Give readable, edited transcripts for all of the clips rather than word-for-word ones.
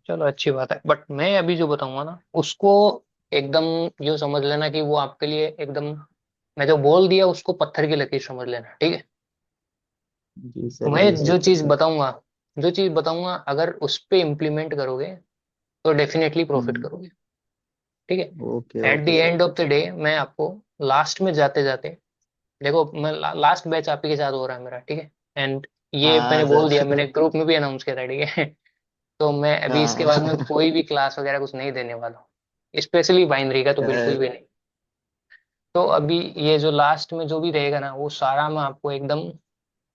चलो अच्छी बात है, बट मैं अभी जो बताऊंगा ना उसको एकदम यूँ समझ लेना कि वो आपके लिए एकदम, मैं जो बोल दिया उसको पत्थर की लकीर समझ लेना, ठीक है। जी सर, मैं जी जो सर। चीज बताऊंगा, जो चीज बताऊंगा अगर उस पे इम्प्लीमेंट करोगे तो डेफिनेटली प्रॉफिट हम्म। करोगे, ठीक है। Okay at the okay sir. End of the day मैं आपको लास्ट में जाते जाते, देखो मैं लास्ट बैच आप ही के साथ हो रहा है मेरा, ठीक है। एंड ये मैंने हाँ बोल दिया, सर। मैंने ग्रुप में भी अनाउंस किया था, ठीक है। तो मैं अभी इसके बाद में हाँ। कोई भी क्लास वगैरह कुछ नहीं देने वाला हूँ, स्पेशली बाइनरी का तो बिल्कुल सर। भी नहीं। तो अभी ये जो लास्ट में जो भी रहेगा ना वो सारा मैं आपको एकदम,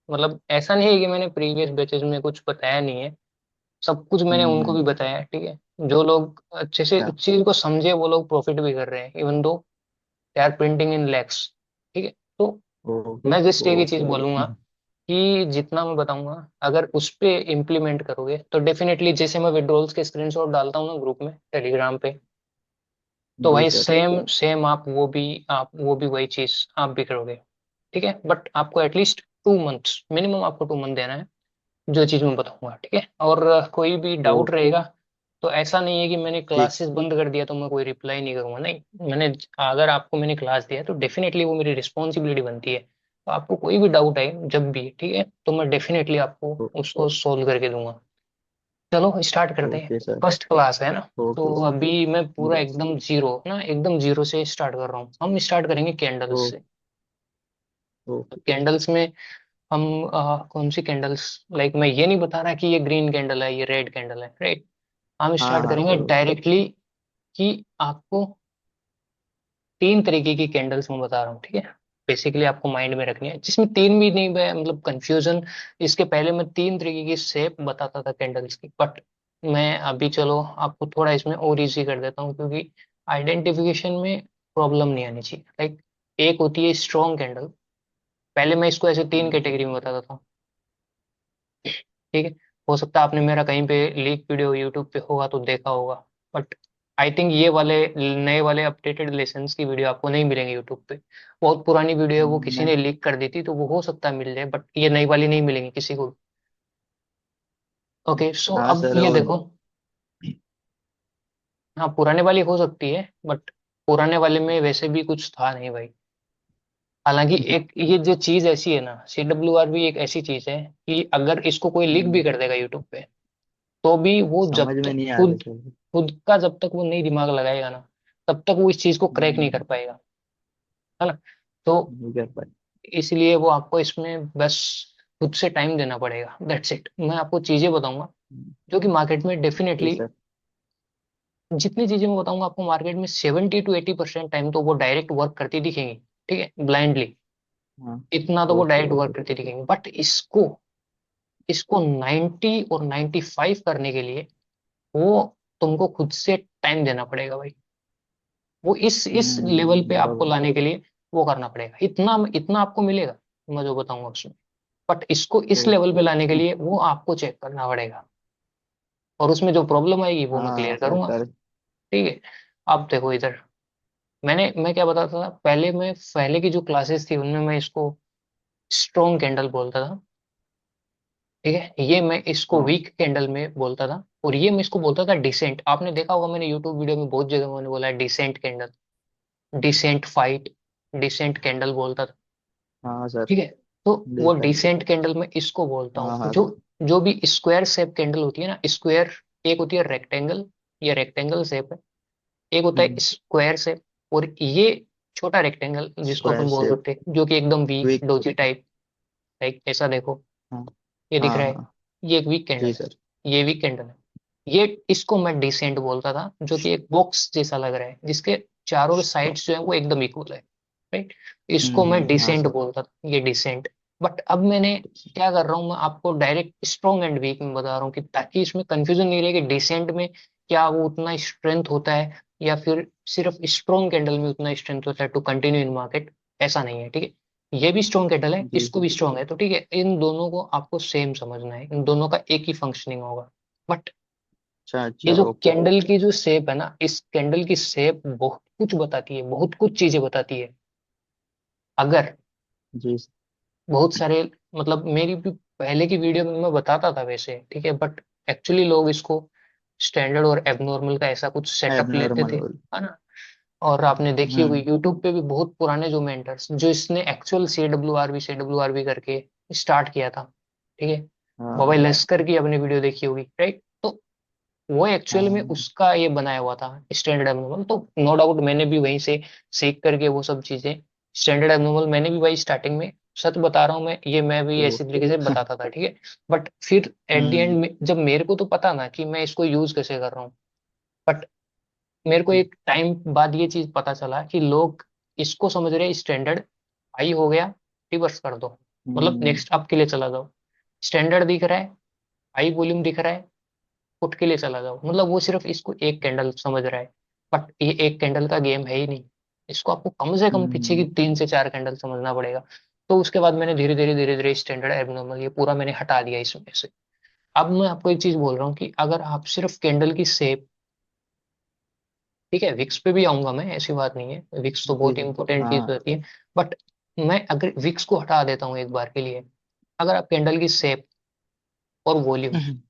मतलब ऐसा नहीं है कि मैंने प्रीवियस बैचेस में कुछ बताया नहीं है, सब कुछ मैंने उनको हम्म। भी बताया है, ठीक है। जो लोग अच्छे से अच्छा। इस चीज को समझे वो लोग प्रॉफिट भी कर रहे हैं, even though they are printing in lakhs, ठीक है। तो ओ, मैं जस्ट एक ही चीज ओके। बोलूंगा कि जितना मैं बताऊंगा अगर उस पे इम्प्लीमेंट करोगे तो डेफिनेटली, जैसे मैं विड्रॉल्स के स्क्रीनशॉट डालता हूँ ना ग्रुप में टेलीग्राम पे, तो जी भाई सर। सेम सेम आप वो भी वही चीज आप भी करोगे, ठीक है। बट आपको एटलीस्ट 2 मंथ्स, मिनिमम आपको 2 मंथ देना है, जो चीज मैं बताऊंगा, ठीक है। और कोई भी ओ, डाउट रहेगा तो ऐसा नहीं है कि मैंने ठीक। क्लासेस बंद कर दिया तो मैं कोई रिप्लाई नहीं करूंगा, नहीं। मैंने, अगर आपको मैंने क्लास दिया है तो डेफिनेटली वो मेरी रिस्पॉन्सिबिलिटी बनती है, तो आपको कोई भी डाउट आए जब भी, ठीक है, तो मैं डेफिनेटली आपको ओ, उसको सोल्व करके दूंगा। चलो स्टार्ट करते हैं। Okay sir. फर्स्ट क्लास है ना, तो ओके अभी मैं सर। पूरा एकदम जीरो ना, एकदम जीरो से स्टार्ट कर रहा हूँ। हम स्टार्ट करेंगे ओ, कैंडल्स से। ओके। कैंडल्स में हम कौन सी कैंडल्स, लाइक मैं ये नहीं बता रहा कि ये ग्रीन कैंडल है ये रेड कैंडल है, राइट। हम हाँ स्टार्ट हाँ करेंगे सर, ओके। डायरेक्टली कि आपको 3 तरीके की कैंडल्स मैं बता रहा हूँ, ठीक है। बेसिकली आपको माइंड में रखनी है, जिसमें तीन भी नहीं मतलब कंफ्यूजन। इसके पहले मैं 3 तरीके की शेप बताता था कैंडल्स की, बट मैं अभी चलो आपको थोड़ा इसमें और इजी कर देता हूँ, क्योंकि आइडेंटिफिकेशन में प्रॉब्लम नहीं आनी चाहिए। लाइक एक होती है स्ट्रॉन्ग कैंडल, पहले मैं इसको ऐसे 3 कैटेगरी में बताता था, ठीक है। हो सकता है आपने मेरा कहीं पे लीक वीडियो यूट्यूब पे होगा तो देखा होगा, बट आई थिंक ये वाले नए वाले अपडेटेड लेसन्स की वीडियो आपको नहीं मिलेंगे यूट्यूब पे। बहुत पुरानी वीडियो है, वो किसी नहीं। ने लीक कर दी थी, तो वो हो सकता है मिल जाए, बट ये नई वाली नहीं मिलेंगी किसी को। ओके, सो हाँ अब सर, ये वो। देखो। हाँ पुराने वाली हो सकती है, बट पुराने वाले में वैसे भी कुछ था नहीं भाई। हालांकि एक ये जो चीज ऐसी है ना, CWR भी एक ऐसी चीज है कि अगर इसको कोई लीक भी हम्म, कर देगा यूट्यूब पे, तो भी वो जब समझ में तक नहीं आ रहा खुद सर। खुद का जब तक वो नहीं दिमाग लगाएगा ना, तब तक वो इस चीज को क्रैक नहीं कर हम्म, पाएगा, है ना। तो नहीं कर पाए। इसलिए वो आपको इसमें बस खुद से टाइम देना पड़ेगा, दैट्स इट। मैं आपको चीजें बताऊंगा जो कि मार्केट में जी डेफिनेटली, सर। जितनी चीजें मैं बताऊंगा आपको मार्केट में 70 to 80% टाइम तो वो डायरेक्ट वर्क करती दिखेंगी, ठीक है, ब्लाइंडली। हाँ। इतना तो वो ओके डायरेक्ट वर्क ओके। करती दिखेंगी, बट इसको इसको 90 और 95 करने के लिए वो तुमको खुद से टाइम देना पड़ेगा भाई। वो इस लेवल पे आपको बराबर। लाने के लिए वो करना पड़ेगा, इतना इतना आपको मिलेगा मैं जो बताऊंगा उसमें। बट इसको इस लेवल पे ओके। लाने के लिए वो आपको चेक करना पड़ेगा, और उसमें जो प्रॉब्लम आएगी वो मैं हाँ क्लियर सर, करूंगा, कर। ठीक है। अब देखो इधर, मैं क्या बताता था पहले, मैं पहले की जो क्लासेस थी उनमें मैं इसको स्ट्रॉन्ग कैंडल बोलता था, ठीक है। ये मैं इसको हाँ। वीक कैंडल में बोलता था, और ये मैं इसको बोलता था डिसेंट। आपने देखा होगा मैंने यूट्यूब वीडियो में बहुत जगह मैंने बोला है decent candle, decent fight, decent candle बोलता था, हाँ सर, ठीक है। तो वो देखा है। डिसेंट कैंडल में इसको बोलता हाँ हूँ। हाँ जो सर। जो भी स्क्वायर शेप कैंडल होती है ना, स्क्वायर, एक होती है रेक्टेंगल, ये रेक्टेंगल शेप है, एक होता है हम्म। स्क्वायर शेप, और ये छोटा रेक्टेंगल जिसको स्क्वायर अपन बोल शेप। सकते हैं, जो कि एकदम weak wick. Doji type, like ऐसा देखो, हाँ ये दिख हाँ रहा है, हाँ। ये एक वीक कैंडल जी है, सर। ये वीक कैंडल है। ये इसको मैं डिसेंट बोलता था, जो कि एक बॉक्स जैसा लग रहा है जिसके चारों साइड्स जो है वो एकदम इक्वल है, राइट। इसको मैं हाँ डिसेंट सर। बोलता था, ये डिसेंट। बट अब मैंने क्या कर रहा हूँ, मैं आपको डायरेक्ट स्ट्रॉन्ग एंड वीक में बता रहा हूँ, कि ताकि इसमें कंफ्यूजन नहीं रहे कि डिसेंट में क्या वो उतना स्ट्रेंथ होता है, या फिर सिर्फ स्ट्रॉन्ग कैंडल में उतना स्ट्रेंथ होता है टू कंटिन्यू इन मार्केट। ऐसा नहीं है, ठीक है। ये भी स्ट्रॉन्ग कैंडल है, जी इसको भी स्ट्रॉन्ग है, तो ठीक है, इन दोनों को आपको सेम समझना है, इन दोनों का एक ही फंक्शनिंग होगा। बट अच्छा ये अच्छा, जो ओके। कैंडल की जो शेप है ना, इस कैंडल की शेप बहुत कुछ बताती है, बहुत कुछ चीजें बताती है। अगर जी बहुत सारे, मतलब मेरी भी पहले की वीडियो में मैं बताता था वैसे, ठीक है, बट एक्चुअली लोग इसको स्टैंडर्ड और एबनॉर्मल का ऐसा कुछ सेटअप लेते थे, एबनॉर्मल होल। है ना। और आपने देखी होगी हम्म। यूट्यूब पे भी बहुत पुराने जो मेंटर्स, जो इसने actual C W R B करके स्टार्ट किया था, ठीक है। बाबा हाँ लश्कर की आपने वीडियो देखी होगी, राइट। तो वो एक्चुअल में हाँ। उसका ये बनाया हुआ था स्टैंडर्ड एबनॉर्मल। तो नो डाउट मैंने भी वहीं से सीख करके वो सब चीजें, स्टैंडर्ड एबनॉर्मल मैंने भी भाई स्टार्टिंग में, सच बता रहा हूँ मैं, ये मैं भी ओ। ऐसी तरीके से बताता था, ठीक है। बट फिर एट द हम्म एंड में जब मेरे को तो पता ना कि मैं इसको यूज कैसे कर रहा हूँ, बट मेरे को एक टाइम बाद ये चीज पता चला कि लोग इसको समझ रहे स्टैंडर्ड, हाई हो गया रिवर्स कर दो, मतलब हम्म नेक्स्ट अप के लिए चला जाओ। स्टैंडर्ड दिख रहा है, हाई वॉल्यूम दिख रहा है, फुट के लिए चला जाओ, मतलब वो सिर्फ इसको एक कैंडल समझ रहा है। बट ये एक कैंडल का गेम है ही नहीं, इसको आपको कम से कम पीछे की हम्म। 3 से 4 कैंडल समझना पड़ेगा। तो उसके बाद मैंने धीरे धीरे स्टैंडर्ड एबनॉर्मल ये पूरा मैंने हटा दिया इसमें से। अब मैं आपको एक चीज बोल रहा हूँ कि अगर आप सिर्फ कैंडल की शेप, ठीक है, विक्स पे भी आऊंगा मैं, ऐसी बात नहीं है, विक्स तो जी बहुत जी। इंपॉर्टेंट चीज हाँ। होती है। बट मैं अगर विक्स को हटा देता हूँ एक बार के लिए, अगर आप कैंडल की शेप और वॉल्यूम,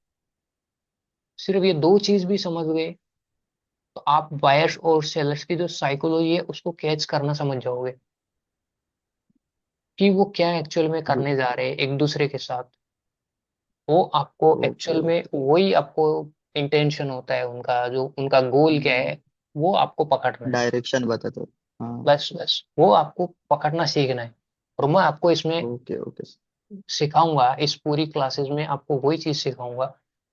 सिर्फ ये दो चीज भी समझ गए, तो आप बायर्स और सेलर्स की जो साइकोलॉजी है उसको कैच करना समझ जाओगे कि वो क्या एक्चुअल में गु- करने जा रहे हैं एक दूसरे के साथ। वो आपको ओके एक्चुअल में ओके। वही आपको इंटेंशन होता है उनका, जो उनका गोल क्या हम्म, है, वो आपको पकड़ना है। डायरेक्शन बता दो। हाँ। बस बस वो आपको पकड़ना सीखना है। और मैं आपको इसमें ओके ओके। सिखाऊंगा, इस पूरी क्लासेस में आपको वही चीज सिखाऊंगा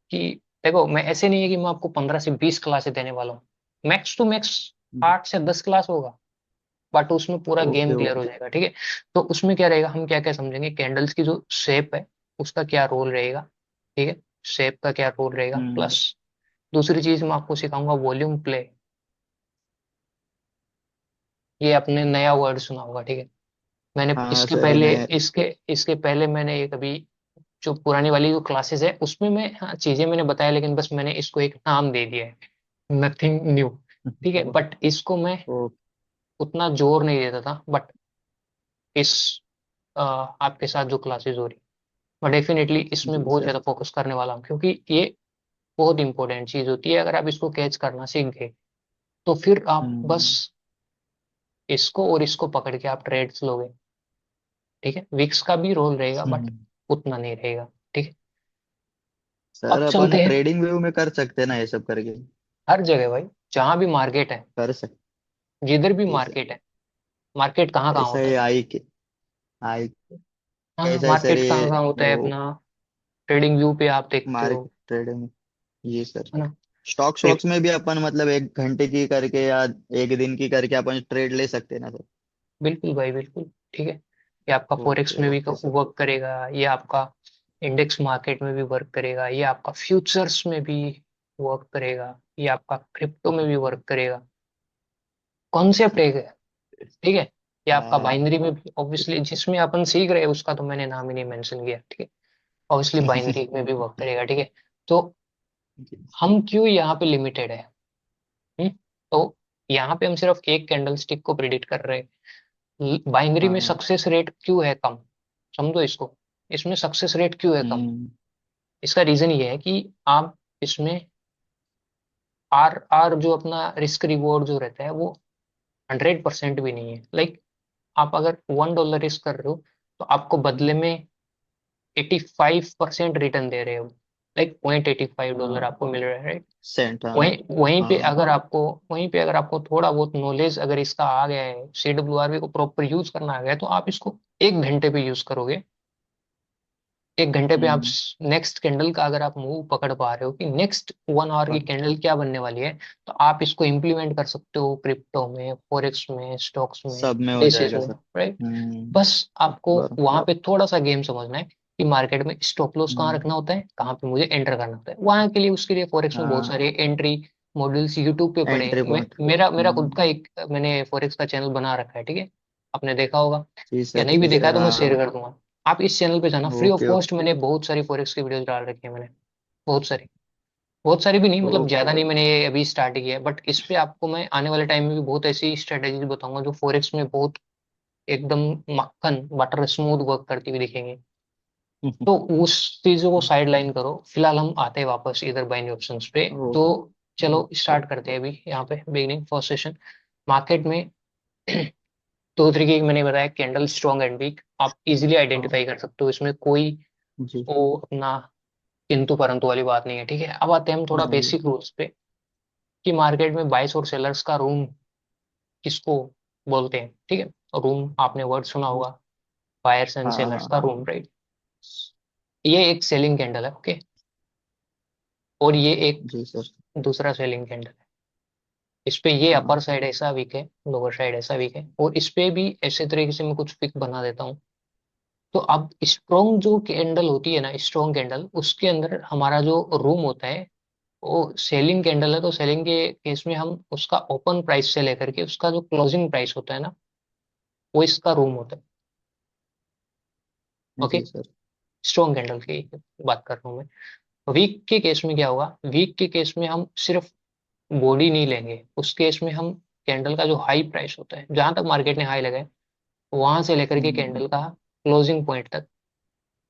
कि देखो, मैं ऐसे नहीं है कि मैं आपको 15 से 20 क्लासेस देने वाला हूँ, मैक्स टू मैक्स 8 से 10 क्लास होगा, बट उसमें पूरा ओके गेम क्लियर हो ओके। जाएगा, ठीक है। तो उसमें क्या रहेगा, हम क्या क्या समझेंगे, कैंडल्स की जो शेप है उसका क्या रोल रहेगा, ठीक है, शेप का क्या रोल रहेगा, हम्म। प्लस दूसरी चीज मैं आपको सिखाऊंगा वॉल्यूम प्ले। ये आपने नया वर्ड सुना होगा, ठीक है। मैंने हाँ इसके सर पहले, मैं। इसके इसके पहले मैंने एक अभी जो पुरानी वाली जो क्लासेस है उसमें मैं, हाँ, चीजें मैंने बताया, लेकिन बस मैंने इसको एक नाम दे दिया है, नथिंग न्यू, ठीक है। बट इसको मैं ओ। उतना जोर नहीं देता था, बट इस आपके साथ जो क्लासेस हो रही, मैं डेफिनेटली इसमें जी बहुत सर। ज्यादा फोकस करने वाला हूँ, क्योंकि ये बहुत इंपॉर्टेंट चीज होती है। अगर आप इसको कैच करना सीख गए, तो फिर आप बस हम्म इसको और इसको पकड़ के आप ट्रेड्स लोगे, ठीक है। विक्स का भी रोल रहेगा बट हम्म। उतना नहीं रहेगा, ठीक है। सर अब अपन चलते हैं ट्रेडिंग व्यू में कर सकते हैं ना ये सब करके। हर जगह भाई, जहां भी मार्केट है, कर सकते। जिधर भी जी सर। मार्केट है, मार्केट कहाँ कहाँ ऐसा होता है है, आई के। आई। हाँ कैसा है सर मार्केट कहाँ ये। कहाँ होता है वो अपना, ट्रेडिंग व्यू पे आप देखते हो, मार्केट ट्रेडिंग। जी सर। है ना। स्टॉक्स पे- वॉक्स में भी अपन मतलब 1 घंटे की करके या 1 दिन की करके अपन ट्रेड ले सकते हैं ना सर। बिल्कुल भाई बिल्कुल, ठीक है। ये आपका फॉरेक्स ओके में भी ओके सर। वर्क करेगा, ये आपका इंडेक्स मार्केट में भी वर्क करेगा, ये आपका फ्यूचर्स में भी वर्क करेगा, ये आपका क्रिप्टो में भी वर्क करेगा। कॉन्सेप्ट एक है, ठीक है। ये आपका हाँ। बाइनरी में भी, ऑब्वियसली जिसमें अपन सीख रहे हैं उसका तो मैंने नाम ही नहीं मेंशन किया, ठीक है। ऑब्वियसली बाइनरी में भी वर्क करेगा, ठीक है। तो हम क्यों यहाँ पे लिमिटेड है, हम्म? तो यहाँ पे हम सिर्फ एक कैंडल स्टिक को प्रिडिक्ट कर रहे हैं, बाइनरी में हाँ। सक्सेस रेट क्यों है कम, समझो इसको, इसमें सक्सेस रेट क्यों है कम। हम्म इसका रीजन ये है कि आप इसमें आर आर जो अपना रिस्क रिवॉर्ड जो रहता है वो 100% भी नहीं है। लाइक आप अगर $1 रिस्क कर रहे हो, तो आपको बदले में 85% रिटर्न दे रहे हो, लाइक $0.85 हाँ। आपको मिल रहा है, राइट। सेंट हाँ। वहीं वहीं पे हाँ। अगर आपको वहीं पे अगर आपको थोड़ा बहुत नॉलेज अगर इसका आ गया है, CWRV को प्रॉपर यूज करना आ गया है, तो आप इसको 1 घंटे पे यूज करोगे। 1 घंटे पे आप हम्म। नेक्स्ट कैंडल का अगर आप मूव पकड़ पा रहे हो कि नेक्स्ट 1 आवर की हाँ, कैंडल क्या बनने वाली है, तो आप इसको इम्प्लीमेंट कर सकते हो क्रिप्टो में, फॉरेक्स में, स्टॉक्स में, सब में हो बेसिस जाएगा में, सर। राइट। हम्म। बस आपको बरो। वहां पे थोड़ा सा गेम समझना है कि मार्केट में स्टॉप लॉस कहाँ हम्म। रखना होता है, कहाँ पे मुझे एंटर करना होता है, वहां के लिए उसके लिए फॉरेक्स में बहुत हाँ। सारे एंट्री मॉड्यूल्स यूट्यूब पे पड़े हैं। Entry point. मेरा मेरा खुद हम्म। का एक मैंने फॉरेक्स का चैनल बना रखा है, ठीक है। आपने देखा होगा, जी या सर नहीं भी जी देखा है सर तो मैं हाँ। शेयर कर दूंगा। आप इस चैनल पे जाना, free of okay cost okay. मैंने बहुत सारी फॉरेक्स की वीडियोस डाल रखी है मैंने, बहुत सारी, बहुत सारी भी नहीं, मतलब ओके। ज्यादा नहीं, मैंने ये अभी स्टार्ट किया है। बट इस पे आपको मैं आने वाले टाइम में भी बहुत ऐसी स्ट्रेटेजीज बताऊंगा जो फॉरेक्स में बहुत एकदम मक्खन बटर स्मूथ वर्क करती हुई दिखेंगी। तो उस चीजों को साइड लाइन करो, फिलहाल हम आते हैं वापस इधर बाइनरी ऑप्शंस पे। ओ, तो चलो स्टार्ट करते हैं अभी यहाँ पे बिगनिंग फर्स्ट सेशन। मार्केट में दो तरीके की मैंने बताया, कैंडल स्ट्रॉन्ग एंड वीक, आप इजीली हाँ आइडेंटिफाई कर सकते हो, इसमें कोई जी। वो अपना किंतु परंतु वाली बात नहीं है, ठीक है। अब आते हैं हम थोड़ा नहीं। बेसिक रूल्स पे, कि मार्केट में बाइस और सेलर्स का रूम किसको बोलते हैं, ठीक है। रूम आपने वर्ड सुना होगा, बायर्स एंड हाँ सेलर्स हाँ। का रूम, राइट। ये एक सेलिंग कैंडल है, ओके। और ये एक जी सर। दूसरा सेलिंग कैंडल है। इस पे ये हाँ अपर साइड ऐसा वीक है, लोअर साइड ऐसा वीक है, और इस पे भी ऐसे तरीके से मैं कुछ पिक बना देता हूँ। तो अब स्ट्रॉन्ग जो कैंडल होती है ना, स्ट्रॉन्ग कैंडल, उसके अंदर हमारा जो रूम होता है वो सेलिंग कैंडल है। तो सेलिंग के केस में हम उसका ओपन प्राइस से लेकर के उसका जो क्लोजिंग प्राइस होता है ना, वो इसका रूम होता है, ओके। जी सर। स्ट्रॉन्ग कैंडल की बात कर रहा हूँ मैं। वीक के केस में क्या होगा, वीक के केस में हम सिर्फ बॉडी नहीं लेंगे, उस केस में हम कैंडल का जो हाई प्राइस होता है, जहां तक मार्केट ने हाई लगाए, वहां से लेकर के हम्म। कैंडल का क्लोजिंग पॉइंट तक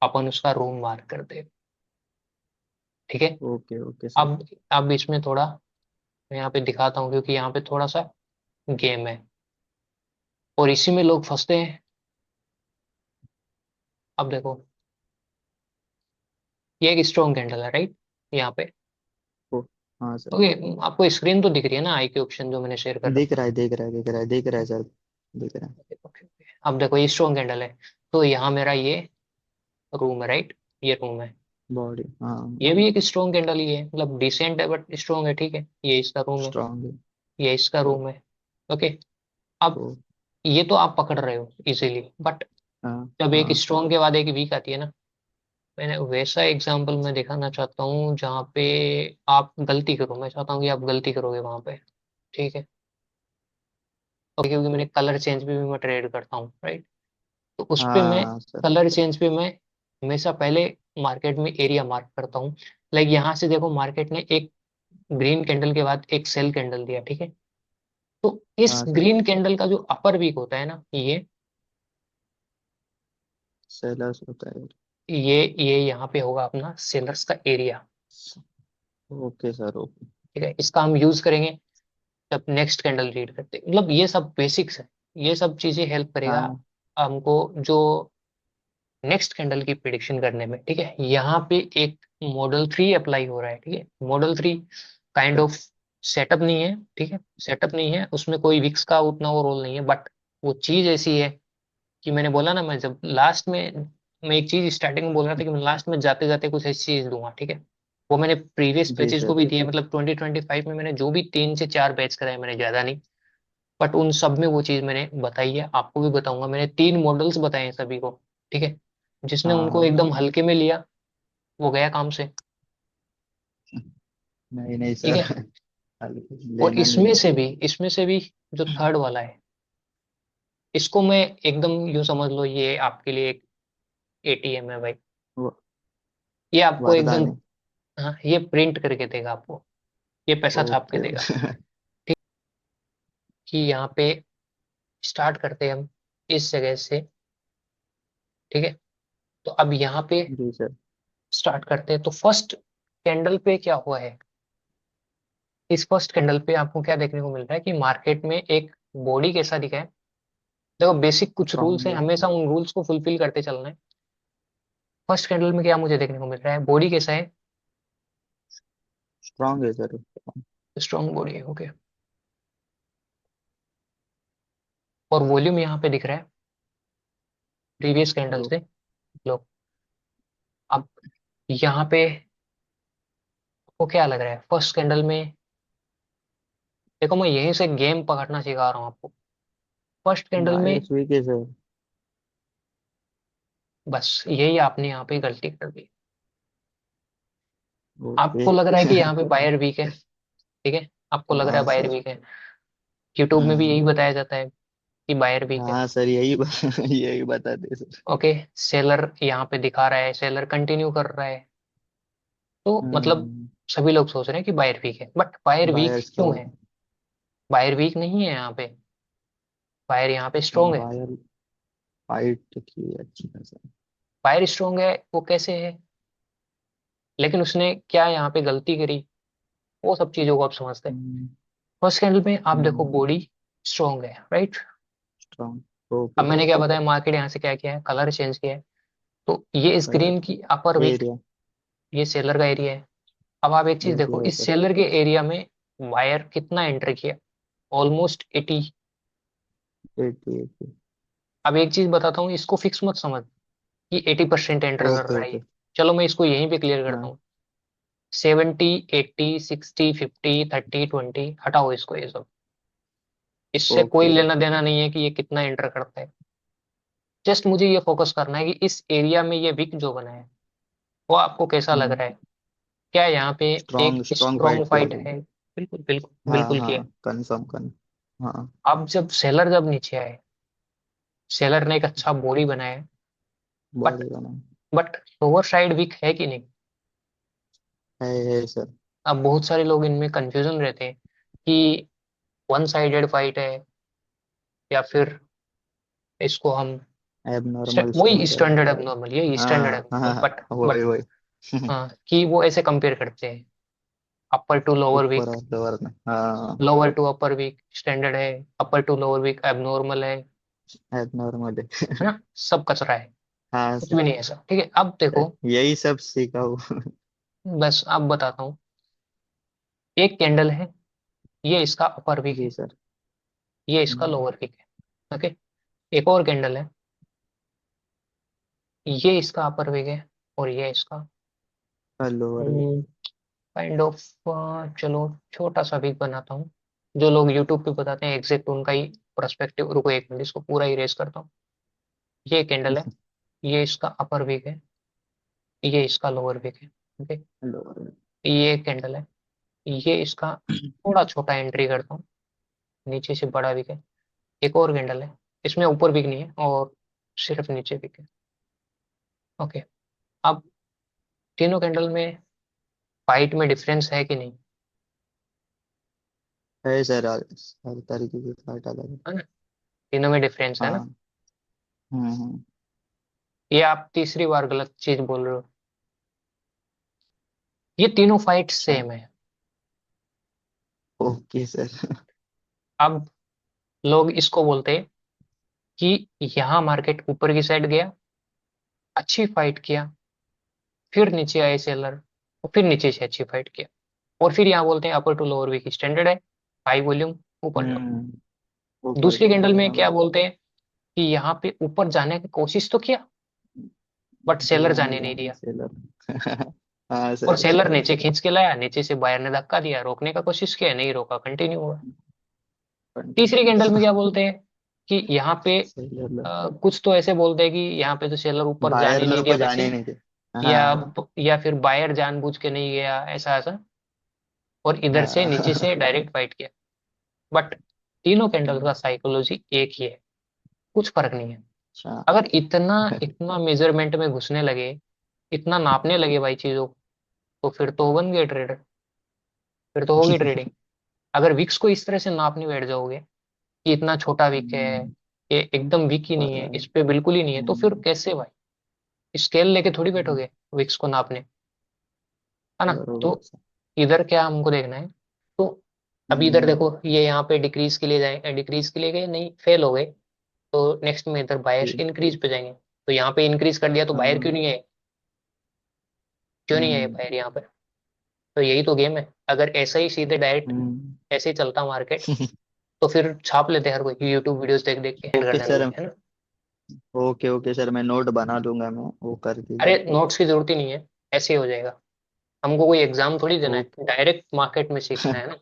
अपन उसका रूम मार्क करते हैं, ठीक है। Okay okay sir. अब इसमें थोड़ा मैं यहाँ पे दिखाता हूँ, क्योंकि यहाँ पे थोड़ा सा गेम है और इसी में लोग फंसते हैं। अब देखो, ये एक स्ट्रॉन्ग कैंडल है, राइट, यहाँ पे। ओ, हाँ सर। ओके, आपको स्क्रीन तो दिख रही है ना, आई के ऑप्शन जो मैंने शेयर कर दिख रखा रहा है, दिख रहा है, दिख रहा है, दिख रहा है सर। दिख रहा है। है। ओके ओके, अब देखो ये स्ट्रॉन्ग कैंडल है, तो यहाँ मेरा ये रूम है, राइट, ये रूम है। बॉडी हाँ। ये भी एक स्ट्रॉन्ग कैंडल ही है, मतलब डिसेंट है बट स्ट्रॉन्ग है, ठीक है। ये इसका रूम है, स्ट्रांग है। ये इसका ओ, रूम है, ओके। अब ओ, ये तो आप पकड़ रहे हो इजीली, बट हाँ जब एक हाँ। स्ट्रॉन्ग के बाद एक वीक आती है ना, मैंने वैसा एग्जांपल मैं दिखाना चाहता हूँ जहाँ पे आप गलती करो, मैं चाहता हूँ कि आप गलती करोगे वहां पे, ठीक है। ओके, क्योंकि मैंने कलर चेंज पे भी मैं ट्रेड करता हूँ, राइट। तो उस पे मैं हाँ सर। कलर चेंज पे मैं हमेशा पहले मार्केट में एरिया मार्क करता हूँ। लाइक यहाँ से देखो, मार्केट ने एक ग्रीन कैंडल के बाद एक सेल कैंडल दिया, ठीक है। तो इस हाँ सर। ग्रीन कैंडल का जो अपर वीक होता है ना, सेलर्स होता है। ये यहाँ पे होगा अपना सेलर्स का एरिया, ओके सर, ओके। ठीक है। इसका हम यूज करेंगे जब नेक्स्ट कैंडल रीड करते हैं। मतलब ये सब बेसिक्स है, ये सब चीजें हेल्प करेगा हाँ हमको जो नेक्स्ट कैंडल की प्रिडिक्शन करने में, ठीक है। यहाँ पे एक मॉडल 3 अप्लाई हो रहा है, ठीक है। Model 3 kind sir. Of setup नहीं है, ठीक है, सेटअप नहीं है, उसमें कोई विक्स का उतना वो रोल नहीं है, बट वो चीज ऐसी है कि मैंने बोला ना, मैं जब लास्ट में, मैं एक चीज स्टार्टिंग में बोल रहा था कि मैं लास्ट में जाते जाते कुछ ऐसी चीज दूंगा, ठीक है। वो मैंने प्रीवियस जी बैचेस को सर। भी दिया, मतलब 2025 में मैंने जो भी 3 से 4 बैच कराए, मैंने ज्यादा नहीं, बट उन सब में वो चीज मैंने बताई है, आपको भी बताऊंगा। मैंने 3 मॉडल्स बताए हैं सभी को, ठीक है। जिसने हाँ उनको हाँ। एकदम हल्के में लिया, वो गया काम से, नहीं नहीं ठीक सर। है। और लेना नहीं है। इसमें से भी जो थर्ड वाला है, इसको मैं एकदम यूं समझ लो, ये आपके लिए एक एटीएम है भाई। वो ये आपको एकदम, वरदान है। हाँ, ये प्रिंट करके देगा आपको, ये पैसा छाप के ओके। देगा, ठीक। कि यहाँ पे स्टार्ट करते हैं हम इस जगह से, ठीक है। तो अब यहाँ पे जी सर। स्टार्ट करते हैं, तो फर्स्ट कैंडल पे क्या हुआ है, इस फर्स्ट कैंडल पे आपको क्या देखने को मिल रहा है कि मार्केट में एक बॉडी कैसा दिखा है। देखो, बेसिक कुछ रूल्स स्ट्रांग हैं, है। हमेशा उन रूल्स को फुलफिल करते चलना है। फर्स्ट कैंडल में क्या मुझे देखने को मिल रहा है, बॉडी कैसा है, स्ट्रांग है सर। स्ट्रॉन्ग बॉडी है, ओके। और वॉल्यूम यहाँ पे दिख रहा है प्रीवियस कैंडल ओ, से लो। अब यहाँ पे आपको क्या लग रहा है फर्स्ट कैंडल में, देखो मैं यहीं से गेम पकड़ना सिखा रहा हूँ आपको। फर्स्ट कैंडल में बायर्स वीक है सर। बस यही आपने यहाँ पे गलती कर दी। ओके। आपको लग रहा है कि यहाँ पे बायर वीक है, ठीक है, आपको लग रहा है हाँ बायर सर। वीक है। यूट्यूब में भी यही हाँ बताया जाता है कि बायर वीक है, हाँ सर, यही यही बताते सर। ओके। सेलर यहाँ पे दिखा रहा है, सेलर कंटिन्यू कर रहा है, तो मतलब हम्म। सभी लोग सोच रहे हैं कि बायर वीक है, बट बायर वीक बायर्स का। क्यों है, बायर वीक नहीं है यहाँ पे, बायर यहाँ पे स्ट्रोंग है। बायर फाइट की अच्छी खासा। बायर स्ट्रांग है वो कैसे है, लेकिन उसने क्या यहाँ पे गलती करी, वो सब चीजों को आप समझते हैं। हम्म। फर्स्ट कैंडल में आप देखो हम्म। बॉडी स्ट्रांग है, राइट। स्ट्रॉन्ग। अब ओके। मैंने क्या बताया, मार्केट यहाँ से क्या किया है, कलर चेंज किया है। तो ये स्क्रीन की अपर वीक, एरिया। ये सेलर का एरिया है। अब आप एक चीज देखो, एरिया इस सर। सेलर के एरिया में वायर कितना एंटर किया, ऑलमोस्ट 80। 80 80। अब एक चीज बताता हूँ, इसको फिक्स मत समझ कि 80% एंटर कर ओके रहा है ओके। ये। चलो मैं इसको यहीं पे क्लियर करता हाँ। हूँ। 70, 80, 50, 30, 20 हटाओ इसको, ये सब इससे कोई ओके लेना ओके। देना नहीं है कि ये कितना एंटर करता है। जस्ट मुझे ये फोकस करना है कि इस एरिया में ये विक जो बना है वो आपको कैसा लग हम्म। रहा है। क्या यहाँ पे एक स्ट्रॉन्ग स्ट्रॉन्ग स्ट्रॉन्ग फाइट किया फाइट था। है? बिल्कुल बिल्कुल हाँ बिल्कुल किया। हाँ, कंफर्म कन। हाँ। अब जब सेलर जब नीचे आए, सेलर ने एक अच्छा बॉडी बनाया, बट बॉडी बना। बट लोअर साइड वीक है कि नहीं। है सर। अब बहुत सारे लोग इनमें कंफ्यूजन रहते हैं कि वन साइडेड फाइट है, या फिर इसको हम एबनॉर्मल वही स्टैंडर्ड। स्टैंडर्ड एबनॉर्मल, ये स्टैंडर्ड हाँ हाँ एबनॉर्मल, बट हाँ, वही बट वही। हाँ, कि वो ऐसे कंपेयर करते हैं, अपर टू लोअर ऊपर वीक, और लोअर में, हाँ। Lower to upper weak standard है, upper to lower weak abnormal abnormal है ना, सब कचरा है, हाँ कुछ भी नहीं है सब, ठीक है। अब देखो, यही सब सीखा हूँ। बस अब बताता हूँ। एक कैंडल है, ये इसका अपर वीक जी है, सर। ये इसका लोअर वीक है, ओके। एक और कैंडल है, ये इसका अपर वीक है, और ये इसका लोअर भी। काइंड ऑफ, चलो छोटा सा वीक बनाता हूँ। जो लोग यूट्यूब पे बताते हैं एग्जैक्ट उनका ही पर्सपेक्टिव, रुको एक मिनट इसको पूरा इरेज करता हूँ। ये कैंडल है, ये इसका अपर वीक है, ये इसका लोअर वीक है, ओके। लोअर में। ये कैंडल है, ये इसका थोड़ा छोटा एंट्री करता हूँ, नीचे से बड़ा वीक है। एक और कैंडल है, इसमें ऊपर वीक नहीं है और सिर्फ नीचे वीक है, ओके। अब तीनों कैंडल में फाइट में डिफरेंस है कि नहीं, है सर, हर तरीके की फाइट अलग है। है ना, तीनों में डिफरेंस है ना। हाँ। हम्म। ये आप तीसरी बार गलत चीज बोल रहे हो, ये तीनों फाइट अच्छा। सेम है। Okay sir. अब लोग इसको बोलते हैं कि यहाँ मार्केट ऊपर की साइड गया, अच्छी फाइट किया, फिर नीचे आए सेलर, और फिर नीचे से अच्छी फाइट किया, और फिर यहाँ बोलते हैं upper to lower weak standard है, हाई वॉल्यूम, ऊपर जाओ। ऊपर दूसरी जाओ कैंडल में क्या बराबर। बोलते हैं कि यहाँ पे ऊपर जाने की कोशिश तो किया, बट सेलर जाने जाने नहीं जाने दिया, से लग। हाँ और सर। सेलर नीचे खींच के लाया, नीचे से बायर ने धक्का दिया, रोकने का कोशिश किया, नहीं रोका, कंटिन्यू हुआ। तीसरी कैंडल में क्या बोलते हैं कि यहाँ पे सेलर। कुछ तो ऐसे बोलते हैं कि यहाँ पे तो सेलर ऊपर बायर जाने ने नहीं उनको दिया जाने वैसे, ही नहीं दिया, या हाँ। या फिर बायर जानबूझ के नहीं गया, ऐसा ऐसा, और इधर से नीचे हाँ। से डायरेक्ट फाइट किया। बट तीनों कैंडल का हम्म। साइकोलॉजी एक ही है, कुछ फर्क नहीं है। अच्छा। अगर इतना इतना मेजरमेंट में घुसने लगे, इतना नापने लगे भाई चीजों को, तो फिर तो बन गए ट्रेडर, फिर तो होगी ट्रेडिंग। अगर विक्स को इस तरह से नापने बैठ जाओगे कि इतना छोटा विक है, हम्म, ये एकदम वीक ही नहीं है, बराबर। इस पे बिल्कुल ही नहीं है, तो फिर हम्म। कैसे भाई स्केल लेके थोड़ी हम्म, बैठोगे विक्स को नापने, है ना। तो बरोबर सर। इधर क्या हमको देखना है, तो अभी इधर हम्म। देखो, ये यहाँ पे डिक्रीज के लिए जाए, डिक्रीज के लिए गए नहीं, फेल हो गए, तो नेक्स्ट में इधर बायर जी। इंक्रीज पे जाएंगे। तो यहाँ पे इंक्रीज कर दिया तो बायर क्यों हाँ। नहीं है, क्यों नहीं है हम्म। बायर यहाँ पे। तो यही तो गेम है, अगर ऐसा ही सीधे डायरेक्ट हम्म। ऐसे ही चलता मार्केट, तो फिर छाप लेते हर कोई यूट्यूब वीडियोस देख देख के ट्रेड ओके करने लग सर। गए, है ना। ओके ओके सर, मैं नोट बना लूंगा, मैं वो कर अरे दीजिए। नोट्स की जरूरत ही नहीं है, ऐसे ही हो जाएगा। हमको कोई एग्जाम थोड़ी देना ओ। है, डायरेक्ट मार्केट में सीखना है ना।